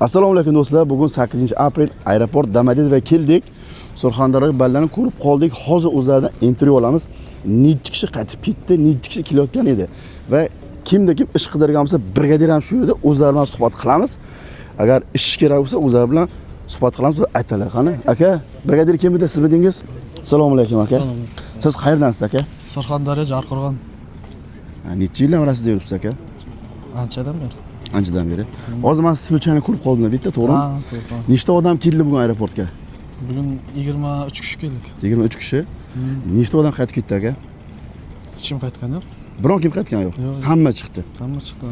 Assalomu alaykum do'stlar. Bugun 8-aprel aeroport Domodedovo keldik. Surxondaryo ballarni ko'rib qoldik. Hozir o'zlaridan intervyu olamiz. Necha kishi qaytib ketdi, necha kishi kelayotgan edi va kimda kim ish qidirgan bo'lsa, brigadir ham shu yerda o'zlari bilan suhbat qilamiz. Agar ish kerak bo'lsa, o'zlari bilan suhbat qilamiz va aytadilar. Qani, aka, brigadir kim edi, siz bildingiz? Assalomu alaykum aka. Siz qayerdansiz aka? Surxondaryo Jarqo'rg'on. Necha yildan orasida yuribsiz aka? Anchadan beri. Anchadan beri. Hozir men Sochani ko'rib qoldim bitta, to'g'rimi? Ha, to'g'ri. Nechta odam keldi bugun aeroportga? Bugun 23 kishi keldik. 23 kishi. Nechta odam qaytib ketdi aka? Hech kim qaytgan yo'q. Biron kim qaytgan yo'q. Hamma chiqdi. Hamma chiqdi.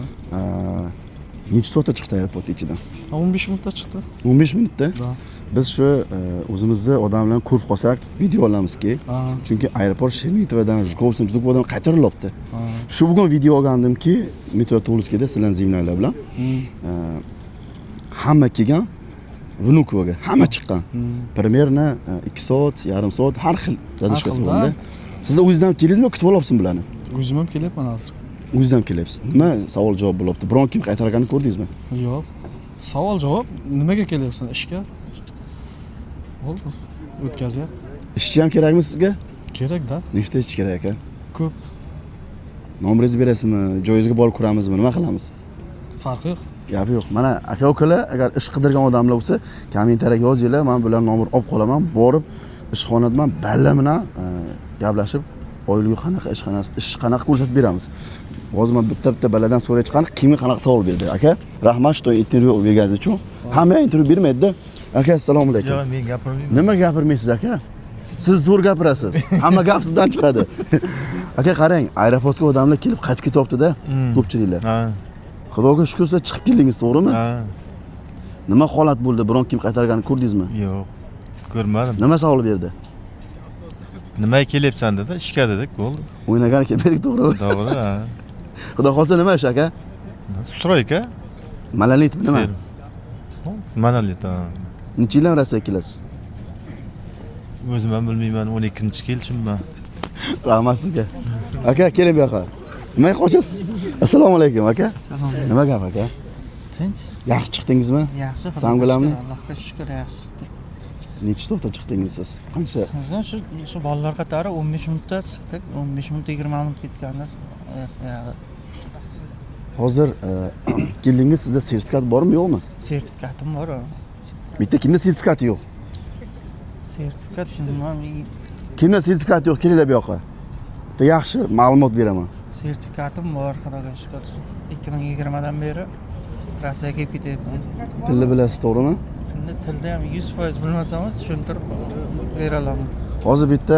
Necha soatda chiqdi aeroport ichidan? 15 minutda chiqdi. 15 minutda? Da. Biz shu o'zimizni odamlarni ko'rib qolsak, video olamizki. Chunki aeroport Sheremetyevodan, Jkovskidan juda ko'p odam qaytarilyapti. Shu bugun video olgandimki, metro Tuluskada sizlar zimlarlar bilan. Hamma kelgan, Vnukovaga hamma chiqqan. Примерно 2 soat, yarim soat har xil zadishkasi bo'ldi. Siz o'zingizdan keldingizmi, kutib olyapsiz bularni? O'zim ham kelyapman hozir. O'zingizdan kelyapsiz. Nima savol javob bo'lyapti? Biron kim qaytarganini ko'rdingizmi? Yo'q. Savol javob, nimaga kelyapsan ishga? Bo'ldi. O'tkazyapti. Ishchi ham kerakmi sizga? Kerak-da. Nechta ishchi kerak aka? Ko'p. Nomeringizni berasizmi? Joyingizga borib ko'ramizmi? Nima qilamiz? Farqi yo'q. Gapi yo'q. Mana aka-ukalar agar ish qidirgan odamlar bo'lsa, kommentariyaga yozinglar, men bularning nomerini olib qolaman, borib ishxonadan balla bilan gaplashib, oyligi qanaqa, ish qanaqa ko'rsatib beramiz. Hozir men bitta balladan so'ray chiqqan, kimga qanaqa savol berdi? Aka, rahmat, что intervyu berganingiz uchun. Hamma intervyu bermaydi-da. Aka, assalomu alaykum. Yo'q, men gapirmayman. Nima gapirmaysiz aka? Siz zo'r gapirasiz. Hamma gap sizdan chiqadi. Aka, qarang, aeroportga odamlar kelib qaytib ketyapti-da, ko'pchiliklar. Ha. Xudoga shukr, siz chiqib keldingiz, to'g'rimi? Ha. Nima holat bo'ldi? Biron kim qaytarganini ko'rdingizmi? Yo'q. Ko'rmadim. Nima savol berdi? Nimaga kelyapsan dedi, ishga dedik, bo'ldi. O'ynagan keldik, to'g'rimi? To'g'ri, ha. Xudo xohlasa nima ish aka? Stroyka? Malalit nima? Malalit, ha. Necha yildan Rossiyaga kelasiz? O'zim ham bilmayman, 12-kelishimman. Rahmat sizga. Aka, keling bu yoqqa. Nimaga qochasiz? Assalomu alaykum aka. Salom. Nima gap aka? Tinch? Yaxshi chiqdingizmi? Yaxshi, Sangilamni? Allohga shukr, yaxshi chiqdik. Necha soatda chiqdingiz siz? Qancha? Bizdan shu bolalar qatori 15 minutda chiqdik. 15 minut 20 minut ketgandir. Hozir keldingiz, sizda sertifikat bormi, yo'qmi? Sertifikatim bor. Bitta kimda sertifikati yo'q? Sertifikat bilmayman. Kimda sertifikati yo'q, kelinglar bu yoqqa. Yaxshi ma'lumot beraman. Sertifikatim bor, Xudoga shukr. 2020 dan beri Rossiyaga kelib ketyapman. Tilni bilasiz, to'g'rimi? Endi tilni ham 100% bilmasam, tushuntirib bera olaman. Hozir bitta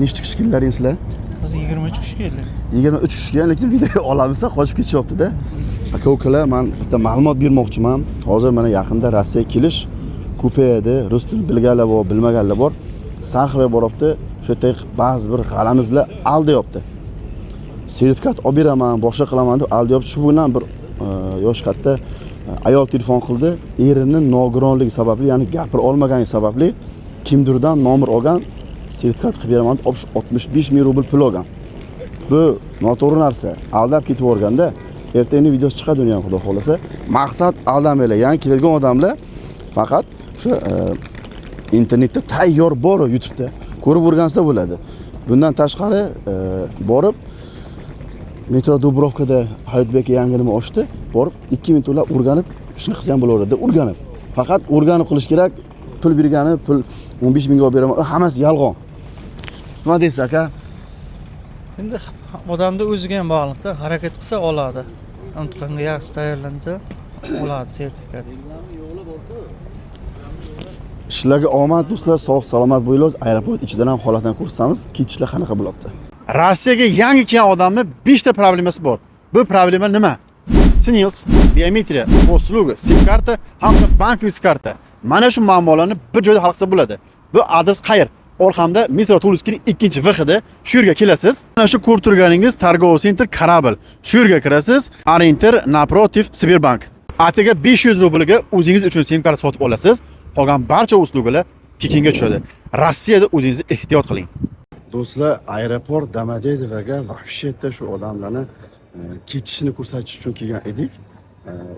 nechta kishi keldilaringizlar? Biz 23 kishi keldik. 23 kishi kelgan, lekin video olamizda qochib ketishyapti-da. Aka-ukalar, men bitta ma'lumot bermoqchiman. Hozir mana yaqinda Rossiyaga kelish ko'payadi. Rus tilini bilganlar bor, bilmaganlar bor. Saxirga boribdi. Shu yerda ba'zi bir g'alamizlar aldayapti. Sertifikat olib beraman, boshqa qilaman deb aldayapti. Shu bilan bir yosh katta ayol telefon qildi. Erining nogironligi sababli, ya'ni gapira olmagani sababli kimdirdan nomer olgan, sertifikat qilib beraman deb 65 ming rubl pul olgan. Bu noto'g'ri narsa. Aldab ketib o'rganda, ertaga videosi chiqadi uni ham xudo xolasa. Maqsad aldamanglar. Ya'ni keladigan odamlar faqat shu internetda tayyor bor, YouTube'da ko'rib o'rgansa bo'ladi. Bundan tashqari borib metro Dubrovkada Hayotbek yangi nima ochdi, borib 2 minut ular o'rganib, shuni qilsa ham bo'laveradi, o'rganib. Faqat o'rganib qilish kerak. Pul bergani, pul 15 mingga olib beraman. Hammasi yolg'on. Nima deysiz aka? Endi odamda o'ziga ham bog'liqda, harakat qilsa oladi. Imtihonga yaxshi tayyorlansa oladi sertifikat. Ishlarga omad do'stlar, sog' salomat bo'linglar. Aeroport ichidan ham holatni ko'rsatamiz. Ketishlar qanaqa bo'lyapti? Rossiyaga yangi kelgan odamning 5 ta problemasi bor. Bu problema nima? SNILS, biometriya, usluga, SIM karta hamda bankovskiy karta. Mana shu muammolarni bir joyda hal qilsa bo'ladi. Bu adres qayer? Orqamda metro Tuluskining 2-VXda shu yerga kelasiz. Mana shu ko'rib turganingiz Targovoy Center Kорабль. Shu yerga kirasiz. Orinter naprotiv Sberbank. Atiga 500 rublga o'zingiz uchun SIM karta sotib olasiz. Qolgan barcha uslugalar tekinga tushadi. Rossiyada o'zingizni ehtiyot qiling. Do'stlar, aeroport Domodedovoga vahshiyatda shu odamlarni ketishini ko'rsatish uchun kelgan edik.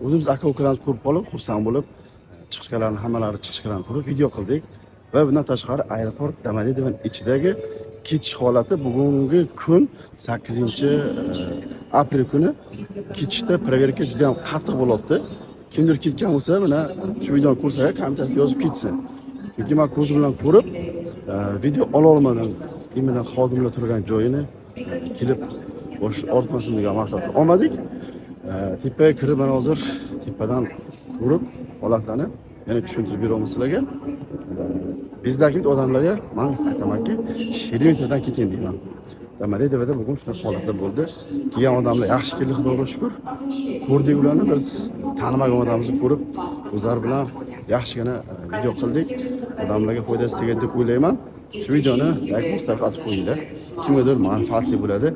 O'zimiz aka ukalarimiz ko'rib qolib, xursand bo'lib, chiqishlarni hammalari chiqishlarni turib video qildik va bundan tashqari aeroport Domodedovo ichidagi ketish holati bugungi kun 8-aprel kuni ketishda proverka juda ham qattiq bo'lyapti. Kimdir ketgan bo'lsa, mana shu videoni ko'rsa, kommentariyada yozib ketsin. Chunki men ko'zim bilan ko'rib, video ola olmadim. Imенно xodimlar turgan joyini kelib bosh ortmasin degan maqsadda olmadik. Tepaga kirib mana hozir tepadan ko'rib holatlarni yana tushuntirib beramiz sizlarga. Bizdagi odamlarga men aytamanki, Sheremetyevodan keting deyman. Domodedovoda bugun shunaqa holatlar bo'ldi. Kelgan odamlar yaxshi keldi, Xudoga shukr. Ko'rdik ularni, biz tanimagan odamimizni ko'rib, o'zlari bilan yaxshigina video qildik. Odamlarga foydasi tegadi deb o'ylayman. Shu videoni like bosib atib qo'yinglar. Kimgadir manfaatli bo'ladi.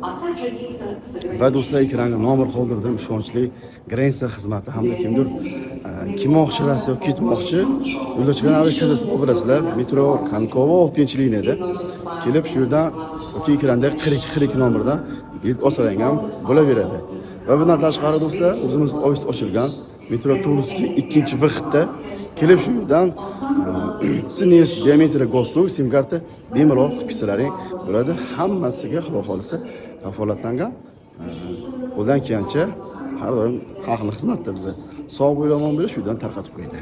Va do'stlar, ekranga nomer qoldirdim, ishonchli Grensa xizmati hamda kimdir kelmoqchi Rossiyaga ketmoqchi, yo'lchigan aviakazasi bor bilasizlar, metro Konkovo 6-liniyada kelib shu yerdan yoki ekranda 42 nomerdan bilet olsalar ham bo'laveradi. Va bundan tashqari do'stlar, o'zimiz ofis ochilgan metro Turovskiy 2-vixtda kelib shu yerdan sinir diametri goslug sim karta bemalol spisalaring bo'ladi. Hammasiga xudo xolisa kafolatlangan. Qo'ldan kelgancha har doim xalqning xizmatida biza. Sog' bo'ylamon bo'lish shu yerdan tarqatib qo'ydi.